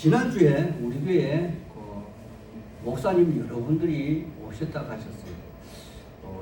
지난주에 우리 교회에 목사님 여러분들이 오셨다 가셨어요.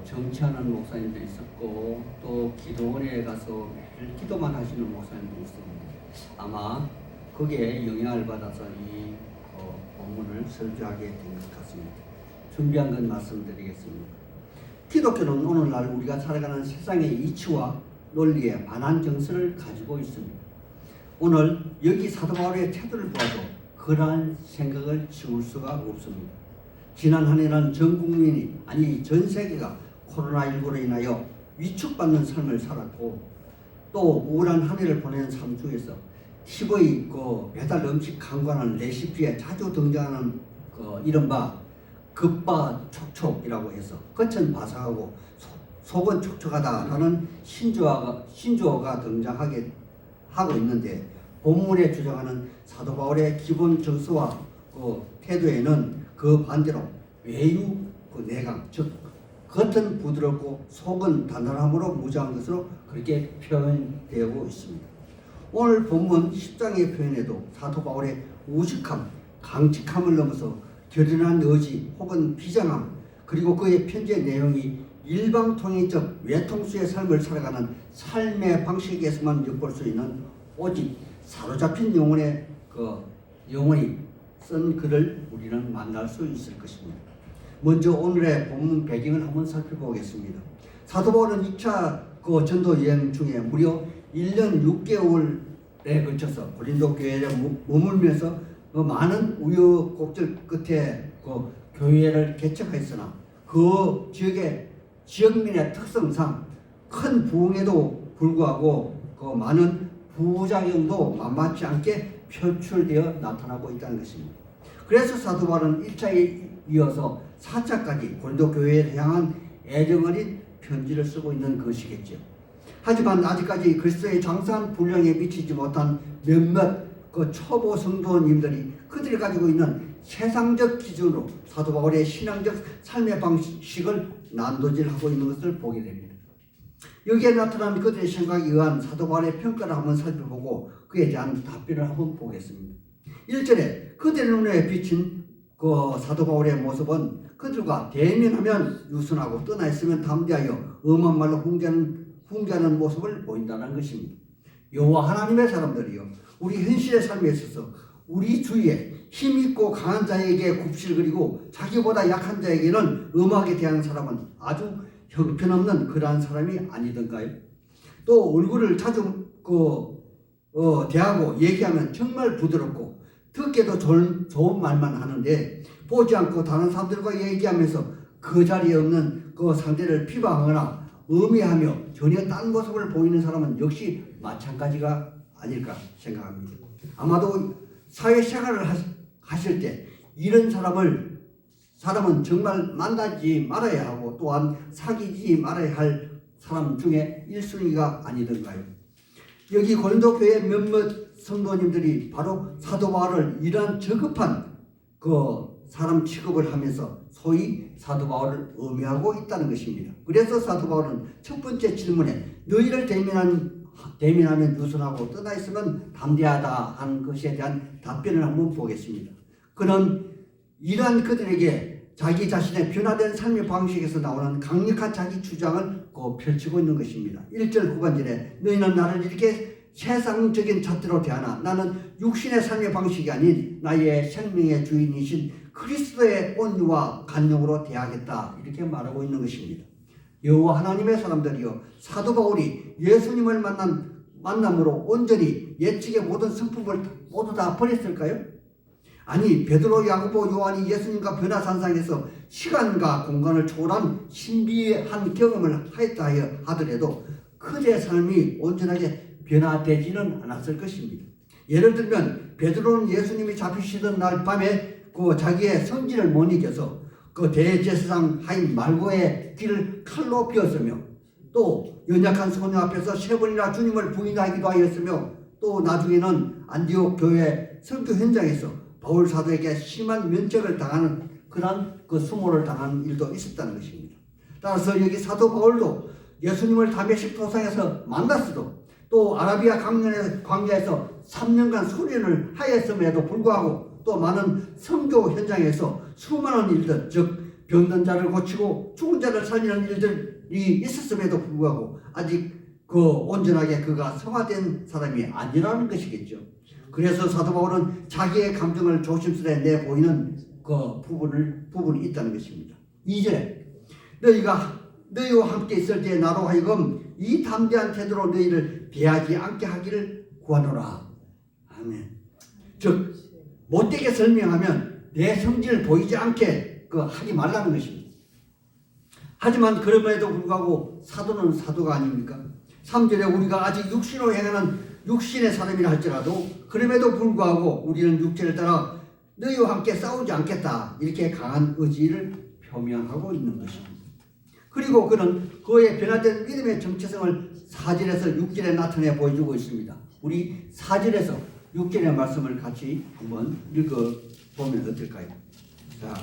정치하는 목사님도 있었고 또 기도원에 가서 매일 기도만 하시는 목사님도 있었는데 아마 거기에 영향을 받아서 이 본문을 설교하게 된 것 같습니다. 준비한 건 말씀드리겠습니다. 기독교는 오늘날 우리가 살아가는 세상의 이치와 논리에 반한 정서를 가지고 있습니다. 오늘 여기 사도 바울의 태도를 보아도 그러한 생각을 지울 수가 없습니다. 지난 한 해는 전 국민이 아니 전 세계가 코로나19로 인하여 위축받는 삶을 살았고 또 우울한 한 해를 보내는 삶 중에서 TV 배달 음식 강관한 레시피에 자주 등장하는 이른바 급바촉촉이라고 해서 겉은 바삭하고 속은 촉촉하다라는 신조어가 등장하게 하고 있는데 본문에 주장하는 사도 바울의 기본 정서와 태도에는 그 반대로 외유 내강 즉 겉은 부드럽고 속은 단단함으로 무장한 것으로 그렇게 표현되고 있습니다. 오늘 본문 10장의 표현에도 사도 바울의 우직함, 강직함을 넘어서 결연한 의지 혹은 비장함 그리고 그의 편지의 내용이 일방통행적 외통수의 삶을 살아가는 삶의 방식에서만 엿볼 수 있는 오직 사로잡힌 영혼이 쓴 글을 우리는 만날 수 있을 것입니다. 먼저 오늘의 본문 배경을 한번 살펴보겠습니다. 사도 바울은 2차 전도 여행 중에 무려 1년 6개월에 걸쳐서 고린도 교회에 머물면서 많은 우여곡절 끝에 교회를 개척했으나 그 지역의 지역민의 특성상 큰 부흥에도 불구하고 많은 부작용도 만만치 않게 표출되어 나타나고 있다는 것입니다. 그래서 사도 바울은 1차에 이어서 4차까지 고린도 교회를 향한 애정어린 편지를 쓰고 있는 것이겠죠. 하지만 아직까지 그리스도의 장사한 분량에 미치지 못한 몇몇 초보 성도님들이 그들이 가지고 있는 세상적 기준으로 사도 바울의 신앙적 삶의 방식을 난도질하고 있는 것을 보게 됩니다. 여기에 나타난 그들의 생각에 의한 사도 바울의 평가를 한번 살펴보고 그에 대한 답변을 한번 보겠습니다. 1절에 그들의 눈에 비친 사도 바울의 모습은 그들과 대면하면 유순하고 떠나 있으면 담대하여 엄한 말로 훈계하는 모습을 보인다는 것입니다. 여호와 하나님의 사람들이요 우리 현실의 삶에 있어서 우리 주위에 힘있고 강한 자에게 굽실 그리고 자기보다 약한 자에게는 엄하게 대하는 사람은 아주 형편없는 그러한 사람이 아니던가요? 또 얼굴을 자주 대하고 얘기하면 정말 부드럽고 듣기도 좋은 말만 하는데 보지 않고 다른 사람들과 얘기하면서 그 자리에 없는 상대를 비방하거나 음해하며 전혀 딴 모습을 보이는 사람은 역시 마찬가지가 아닐까 생각합니다. 아마도 사회생활을 하실 때 이런 사람은 정말 만나지 말아야 하고 또한 사귀지 말아야 할 사람 중에 1순위가 아니던가요? 여기 고린도 교회 몇몇 성도님들이 바로 사도 바울을 이러한 저급한 사람 취급을 하면서 소위 사도 바울을 음해하고 있다는 것입니다. 그래서 사도 바울은 첫 번째 질문에 너희를 대면하면 유순하고 떠나 있으면 담대하다 한 것에 대한 답변을 한번 보겠습니다. 그는 이러한 그들에게 자기 자신의 변화된 삶의 방식에서 나오는 강력한 자기 주장을 펼치고 있는 것입니다. 1절 후반절에 너희는 나를 이렇게 세상적인 잣대로 대하나 나는 육신의 삶의 방식이 아닌 나의 생명의 주인이신 그리스도의 온유와 간용으로 대하겠다 이렇게 말하고 있는 것입니다. 여호와 하나님의 사람들이요 사도 바울이 예수님을 만남으로 온전히 예측의 모든 성품을 모두 다 버렸을까요? 아니 베드로, 야고보, 요한이 예수님과 변화산상에서 시간과 공간을 초월한 신비한 경험을 하였다 하더라도 그들의 삶이 온전하게 변화되지는 않았을 것입니다. 예를 들면 베드로는 예수님이 잡히시던 날 밤에 자기의 성질을 못 이겨서 대제사장 하인 말고의 길을 칼로 비었으며 또 연약한 소녀 앞에서 3번이나 주님을 부인하기도 하였으며 또 나중에는 안디옥 교회 선교 현장에서 바울 사도에게 심한 면책을 당하는 그런 수모를 당하는 일도 있었다는 것입니다. 따라서 여기 사도 바울도 예수님을 다메섹 도상에서 만났어도 또 아라비아 광야에서 3년간 수련을 하였음에도 불구하고 또 많은 선교 현장에서 수많은 일들, 즉 병든 자를 고치고 죽은 자를 살리는 일들이 있었음에도 불구하고 아직 온전하게 그가 성화된 사람이 아니라는 것이겠죠. 그래서 사도 바울은 자기의 감정을 조심스레 내보이는 부분이 있다는 것입니다. 2절에 너희와 함께 있을 때 나로 하여금 이 담대한 태도로 너희를 배하지 않게 하기를 구하노라. 아멘. 즉 못되게 설명하면 내 성질을 보이지 않게 하지 말라는 것입니다. 하지만 그럼에도 불구하고 사도는 사도가 아닙니까? 3절에 우리가 아직 육신으로 행하는 육신의 사람이라 할지라도 그럼에도 불구하고 우리는 육체를 따라 너희와 함께 싸우지 않겠다, 이렇게 강한 의지를 표명하고 있는 것입니다. 그리고 그는 그의 변화된 믿음의 정체성을 4절에서 6절에 나타내 보여주고 있습니다. 우리 4절에서 6절의 말씀을 같이 한번 읽어보면 어떨까요? 자,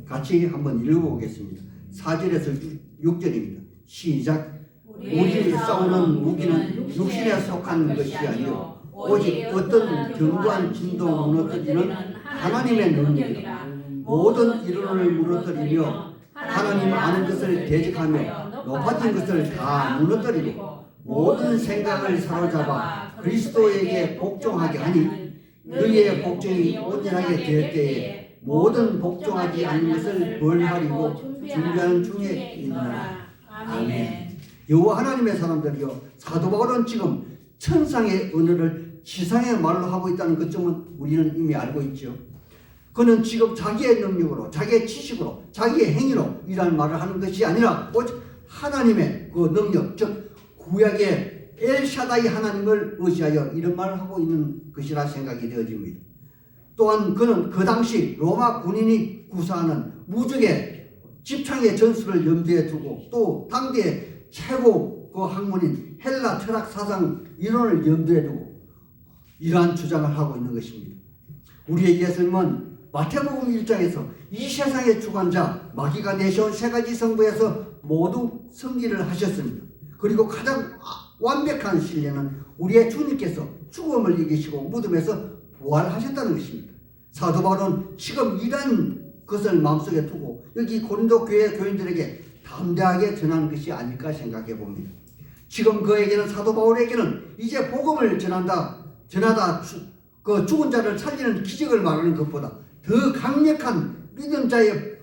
같이 한번 읽어보겠습니다. 4절에서 6절입니다. 시작. 우리 싸우는 무기는 육신에 속한 것이 아니요 오직 어떤 견고한 진도 무너뜨리는 하나님의 능력이라. 모든 이론을 무너뜨리며 하나님 아는 것을 대적하며 높아진 것을 다 무너뜨리고 모든 생각을 사로잡아 그리스도에게 복종하게 하니 너희의 복종이 온전하게 될 때에 모든 복종하지 않는 것을 벌하리고 준비하는 중에 있느니라. 아멘. 여호와 하나님의 사람들이요, 사도 바울은 지금 천상의 언어를 지상의 말로 하고 있다는 것 점은 우리는 이미 알고 있죠. 그는 지금 자기의 능력으로, 자기의 지식으로, 자기의 행위로 이런 말을 하는 것이 아니라 오직 하나님의 그 능력, 즉 구약의 엘샤다이 하나님을 의지하여 이런 말을 하고 있는 것이라 생각이 되어집니다. 또한 그는 그 당시 로마 군인이 구사하는 무적의 집창의 전술을 염두에 두고 또 당대의 최고 학문인 헬라 철학 사상 이론을 염두에 두고 이러한 주장을 하고 있는 것입니다. 우리의 예수님은 마태복음 1장에서 이 세상의 주관자 마귀가 내세운 세 가지 성부에서 모두 승리를 하셨습니다. 그리고 가장 완벽한 신뢰는 우리의 주님께서 죽음을 이기시고 무덤에서 부활하셨다는 것입니다. 사도 바울은 지금 이런 것을 마음속에 두고 여기 고린도 교회 교인들에게 담대하게 전하는 것이 아닐까 생각해 봅니다. 지금 그에게는, 사도 바울에게는 이제 복음을 전하다 죽은 자를 살리는 기적을 말하는 것보다 더 강력한 믿는 자의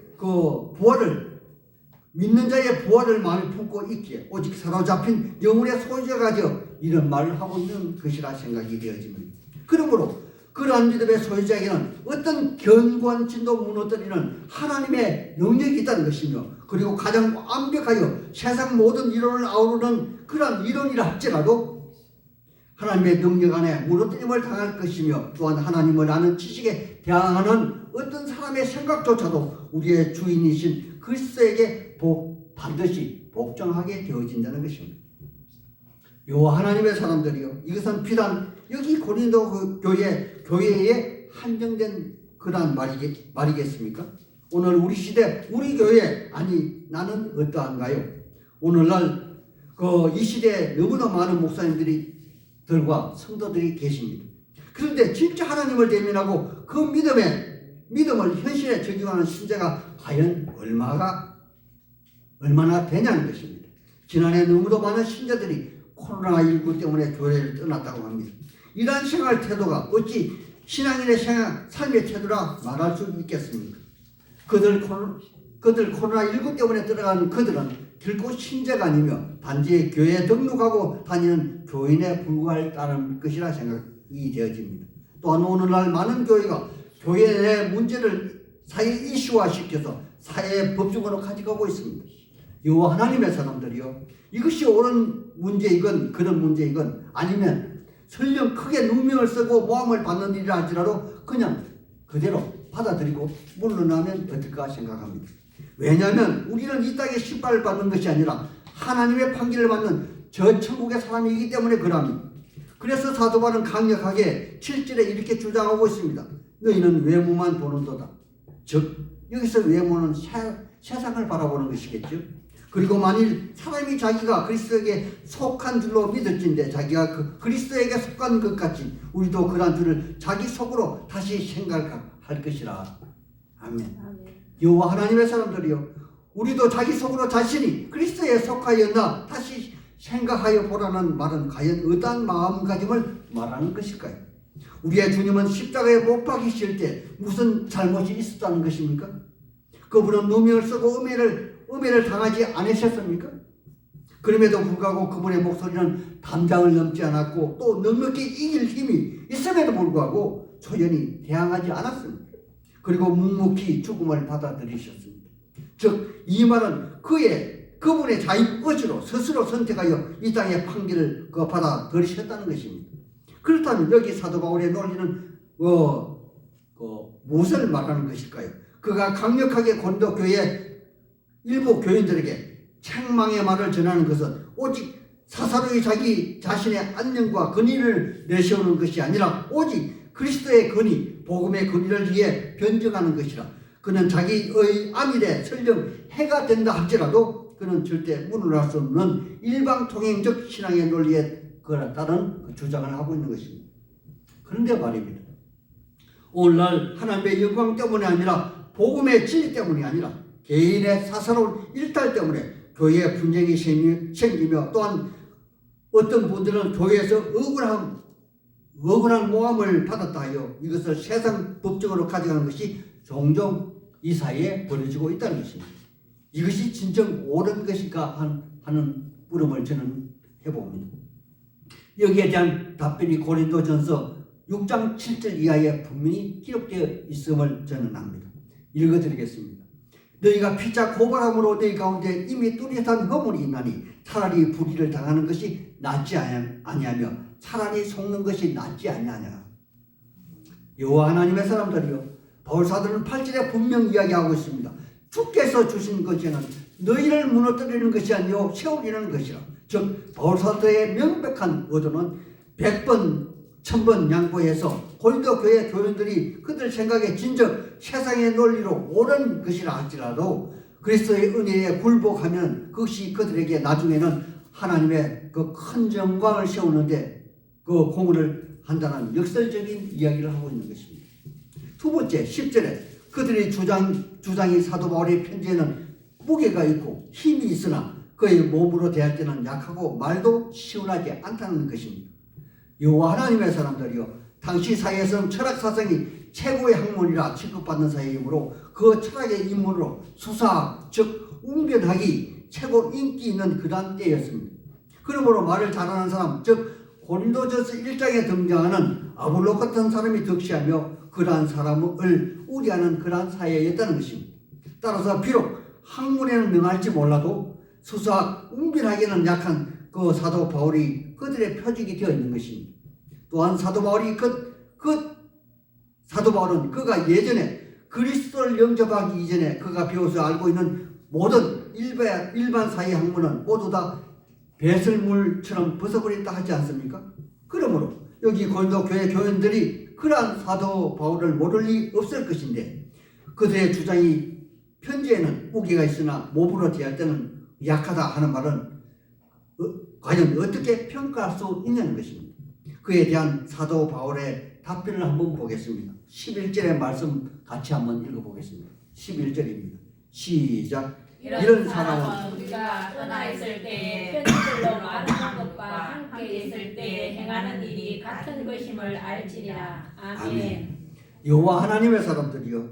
부활을 마음에 품고 있기에 오직 사로잡힌 영혼의 소유자가 되어 이런 말을 하고 있는 것이라 생각이 되어집니다. 그러므로 그러한 믿음의 소유자에게는 어떤 견고한 진도 무너뜨리는 하나님의 능력이 있다는 것이며, 그리고 가장 완벽하여 세상 모든 이론을 아우르는 그러한 이론이라 할지라도 하나님의 능력 안에 무너뜨림을 당할 것이며, 또한 하나님을 아는 지식에 대항하는 어떤 사람의 생각조차도 우리의 주인이신 그리스도에게 반드시 복종하게 되어진다는 것입니다. 여호와 하나님의 사람들이요, 이것은 비단 여기 고린도 교회에 한정된 그러한 말이겠습니까? 오늘 우리 시대, 우리 교회, 아니 나는 어떠한가요? 오늘날 이 시대에 너무나 많은 목사님들과 성도들이 계십니다. 그런데 진짜 하나님을 대면하고 그 믿음을 현실에 적용하는 신자가 과연 얼마나 되냐는 것입니다. 지난해 너무도 많은 신자들이 코로나19 때문에 교회를 떠났다고 합니다. 이러한 생활 태도가 어찌 신앙인의 삶의 태도라 말할 수 있겠습니까? 그들 코로나19 때문에 들어간 그들은 결코 신자가 아니며 단지 교회에 등록하고 다니는 교인에 불과할 것이라 생각이 되어집니다. 또한 오늘날 많은 교회가 교회 내 문제를 사회 이슈화시켜서 사회의 법적으로 가져가고 있습니다. 여호와 하나님의 사람들이요, 이것이 옳은 문제이건 그런 문제이건 아니면 설령 크게 누명을 쓰고 모함을 받는 일이라 할지라도 그냥 그대로 받아들이고 물러나면 어떨까 생각합니다. 왜냐하면 우리는 이 땅에 심판을 받는 것이 아니라 하나님의 판결을 받는 저 천국의 사람이기 때문에 그럽니다. 그래서 사도 바울은 강력하게 7절에 이렇게 주장하고 있습니다. 너희는 외모만 보는도다. 즉 여기서 외모는 세상을 바라보는 것이겠죠. 그리고 만일 사람이 자기가 그리스도에게 속한 줄로 믿을진데 자기가 그리스도에게 속한 것 같이 우리도 그러한 줄을 자기 속으로 다시 생각할 것이라. 아멘. 여호와 하나님의 사람들이요, 우리도 자기 속으로 자신이 그리스도에 속하였나 다시 생각하여 보라는 말은 과연 어떠한 마음가짐을 말하는 것일까요? 우리의 주님은 십자가에 못 박히실 때 무슨 잘못이 있었다는 것입니까? 그분은 누명을 쓰고 음해를 당하지 않으셨습니까? 그럼에도 불구하고 그분의 목소리는 담장을 넘지 않았고 또 넉넉히 이길 힘이 있음에도 불구하고 초연히 대항하지 않았습니다. 그리고 묵묵히 죽음을 받아들이셨습니다. 즉 이 말은 그분의 자유의지로 스스로 선택하여 이 땅의 판결을 받아들이셨다는 것입니다. 그렇다면 여기 사도 바울의 논리는 무엇을 말하는 것일까요? 그가 강력하게 고린도 교회 일부 교인들에게 책망의 말을 전하는 것은 오직 사사로이 자기 자신의 안녕과 근위를 내세우는 것이 아니라 오직 그리스도의 근위, 복음의 근위를 위해 변증하는 것이라. 그는 자기의 안일에 설령 해가 된다 할지라도 그는 절대 무능할 수 없는 일방통행적 신앙의 논리에 따른 주장을 하고 있는 것입니다. 그런데 말입니다. 오늘날 하나님의 영광 때문이 아니라 복음의 진리 때문이 아니라 개인의 사사로운 일탈 때문에 교회에 분쟁이 생기며 또한 어떤 분들은 교회에서 억울한 모함을 받았다 하여 이것을 세상 법적으로 가져가는 것이 종종 이 사이에 벌어지고 있다는 것입니다. 이것이 진정 옳은 것일까 하는 물음을 저는 해봅니다. 여기에 대한 답변이 고린도전서 6장 7절 이하에 분명히 기록되어 있음을 저는 압니다. 읽어드리겠습니다. 너희가 피차 고발함으로 너희 가운데 이미 뚜렷한 허물이 있나니 차라리 불의를 당하는 것이 낫지 아니하며 차라리 속는 것이 낫지 아니하냐. 여호와 하나님의 사람들이요, 바울사도는 8절에 분명 이야기하고 있습니다. 주께서 주신 것에는 너희를 무너뜨리는 것이 아니요 세우리는 것이라. 즉 바울사도의 명백한 의도는 100번 1000번 양보해서 고린도 교회 교인들이 그들 생각에 진정 세상의 논리로 옳은 것이라 할지라도 그리스도의 은혜에 굴복하면 그것이 그들에게 나중에는 하나님의 그 큰 영광을 세우는데 그 공헌을 한다는 역설적인 이야기를 하고 있는 것입니다. 두 번째 10절에 그들의 주장이 사도 바울의 편지에는 무게가 있고 힘이 있으나 그의 몸으로 대할 때는 약하고 말도 시원하지 않다는 것입니다. 여호와 하나님의 사람들이요, 당시 사회에서는 철학 사상이 최고의 학문이라 취급받는 사회이므로 그 철학의 인문으로 수사학, 즉 웅변학이 최고 인기 있는 그러한 때였습니다. 그러므로 말을 잘하는 사람, 즉 고린도전서 1장에 등장하는 아볼로 같은 사람이 득시하며 그러한 사람을 우려하는 그러한 사회였다는 것입니다. 따라서 비록 학문에는 능할지 몰라도 수사학, 웅변학에는 약한 그 사도 바울이 그들의 표적이 되어 있는 것입니다. 또한 사도 바울은 그가 예전에 그리스도를 영접하기 이전에 그가 배워서 알고 있는 모든 일반 사회 학문은 모두 다 배설물처럼 벗어버렸다 하지 않습니까? 그러므로 여기 고린도 교회 교인들이 그러한 사도 바울을 모를 리 없을 것인데 그들의 주장이 편지에는 무게가 있으나 몸으로 대할 때는 약하다 하는 말은 과연 어떻게 평가할 수 있냐는 것입니다. 그에 대한 사도 바울의 답변을 한번 보겠습니다. 11절의 말씀 같이 한번 읽어보겠습니다. 11절입니다. 시작. 이런 사람은 우리가 떠나 있을 때에 편지들로 말하는 것과 함께 있을 때에 행하는 일이 같은 것임을 알지니라. 아멘. 여호와 하나님의 사람들이요,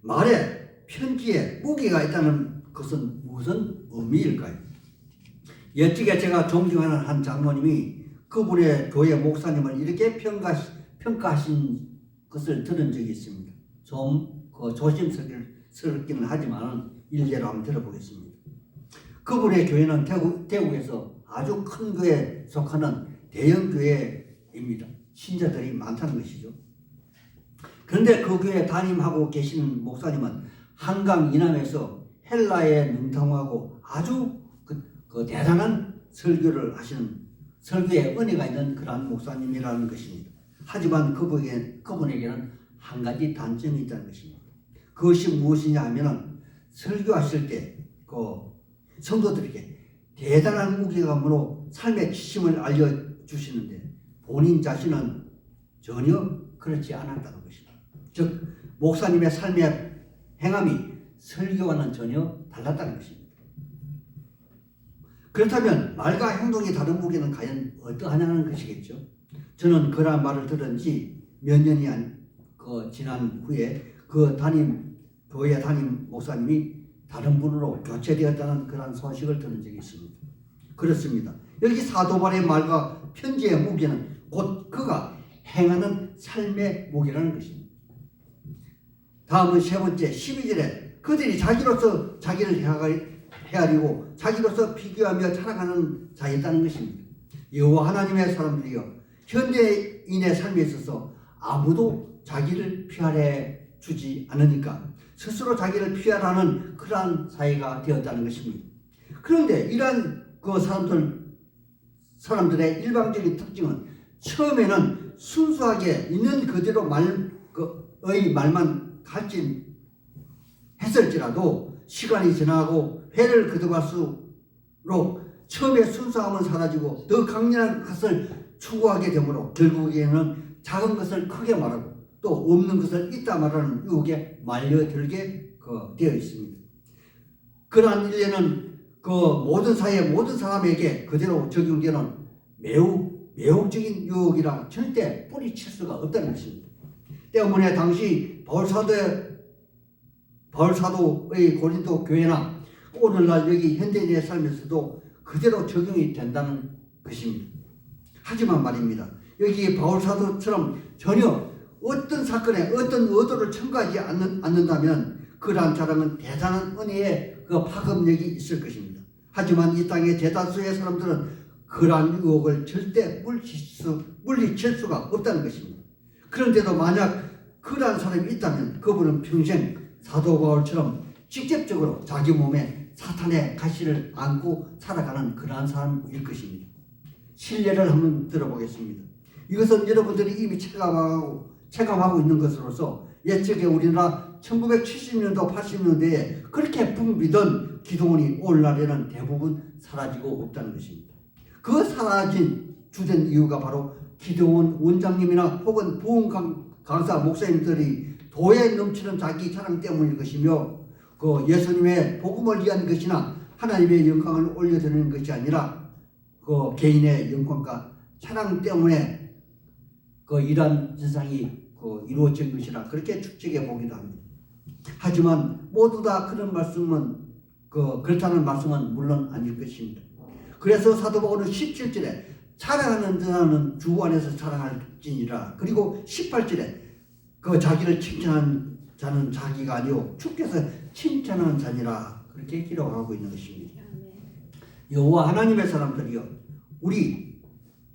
말에 편지에 무게가 있다는 것은 무슨 의미일까요? 옛적에 제가 존경하는 한 장로님이 그분의 교회 목사님을 이렇게 평가하신 것을 들은 적이 있습니다. 좀 조심스럽기는 하지만 일례로 한번 들어보겠습니다. 그분의 교회는 대구에서 아주 큰 교회에 속하는 대형 교회입니다. 신자들이 많다는 것이죠. 그런데 그 교회 담임하고 계시는 목사님은 한강 이남에서 헬라에 능통하고 아주 그 대단한 설교를 하시는 설교에 은혜가 있는 그러한 목사님이라는 것입니다. 하지만 그분에게는 한 가지 단점이 있다는 것입니다. 그것이 무엇이냐 하면은 설교하실 때 성도들에게 대단한 무게감으로 삶의 지침을 알려주시는데 본인 자신은 전혀 그렇지 않았다는 것입니다. 즉 목사님의 삶의 행함이 설교와는 전혀 달랐다는 것입니다. 그렇다면 말과 행동이 다른 무게는 과연 어떠하냐는 것이겠죠. 저는 그러한 말을 들은 지 몇 년이 지난 후에 그 교회 담임 목사님이 다른 분으로 교체되었다는 그런 소식을 들은 적이 있습니다. 그렇습니다. 여기 사도 바울의 말과 편지의 무게는 곧 그가 행하는 삶의 무게라는 것입니다. 다음은 세 번째 12절에 그들이 자기로서 자기를 헤아리고 자기로서 비교하며 자랑하는 자였다는 것입니다. 여호와 하나님의 사람들이여 현대인의 삶에 있어서 아무도 자기를 피하래 주지 않으니까 스스로 자기를 피하라는 그러한 사회가 되었다는 것입니다. 그런데 이러한 그 사람들의 일방적인 특징은 처음에는 순수하게 있는 그대로 의 말만 갈진했을지라도 시간이 지나고 회를 거듭할수록 처음에 순수함은 사라지고 더 강렬한 것을 추구하게 되므로 결국에는 작은 것을 크게 말하고 또 없는 것을 있다 말하는 유혹에 말려들게 되어 있습니다. 그러한 일례는 모든 사회 모든 사람에게 그대로 적용되는 매우 매혹적인 유혹이라 절대 뿌리칠 수가 없다는 것입니다. 때문에 당시 바울사도의 고린도 교회나 오늘날 여기 현대인의 삶에서도 그대로 적용이 된다는 것입니다. 하지만 말입니다. 여기 바울사도처럼 전혀 어떤 사건에 어떤 의도를 첨가하지 않는다면 그러한 사람은 대단한 은혜의 파급력이 있을 것입니다. 하지만 이 땅의 대다수의 사람들은 그러한 유혹을 절대 물리칠 수가 없다는 것입니다. 그런데도 만약 그러한 사람이 있다면 그분은 평생 사도 바울처럼 직접적으로 자기 몸에 사탄의 가시를 안고 살아가는 그러한 사람일 것입니다. 실례를 한번 들어보겠습니다. 이것은 여러분들이 이미 체감하고 있는 것으로서 옛적에 우리나라 1970년도 80년대에 그렇게 붐비던 기도원이 오늘날에는 대부분 사라지고 없다는 것입니다. 그 사라진 주된 이유가 바로 기도원 원장님이나 혹은 부흥 강사 목사님들이 도에 넘치는 자기 자랑 때문일 것이며 예수님의 복음을 위한 것이나 하나님의 영광을 올려드리는 것이 아니라 개인의 영광과 자랑 때문에 이러한 세상이 이루어진 것이라 그렇게 축적해 보기도 합니다. 하지만 모두 다 그런 말씀은 그렇다는 말씀은 물론 아닐 것입니다. 그래서 사도 바울은 17절에 자랑하는 자는 주 안에서 자랑할지니라. 그리고 18절에 자기를 칭찬하는 자는 자기가 아니오 주께서 칭찬하는 자니라. 그렇게 기록하고 있는 것입니다. 여호와 하나님의 사람들이여 우리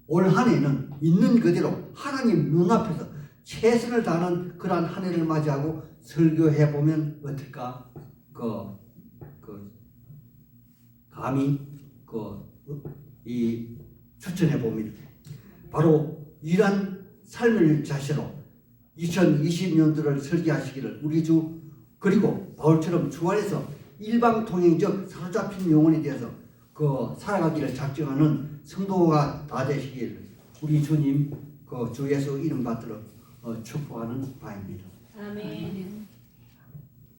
올 한 해는 있는 그대로 하나님 눈앞에서 최선을 다하는 그러한 한 해를 맞이하고 설교해 보면 어떨까? 감히 추천해 봅니다. 바로 이러한 삶을 자세로 2020년도를 설계하시기를 우리 주 그리고 바울처럼 주 안에서 일방통행적 사로잡힌 영혼에 대해서 살아가기를 작정하는 성도가 다 되시길 우리 주님 주 예수 이름 받들어 축복하는 바입니다. 아멘.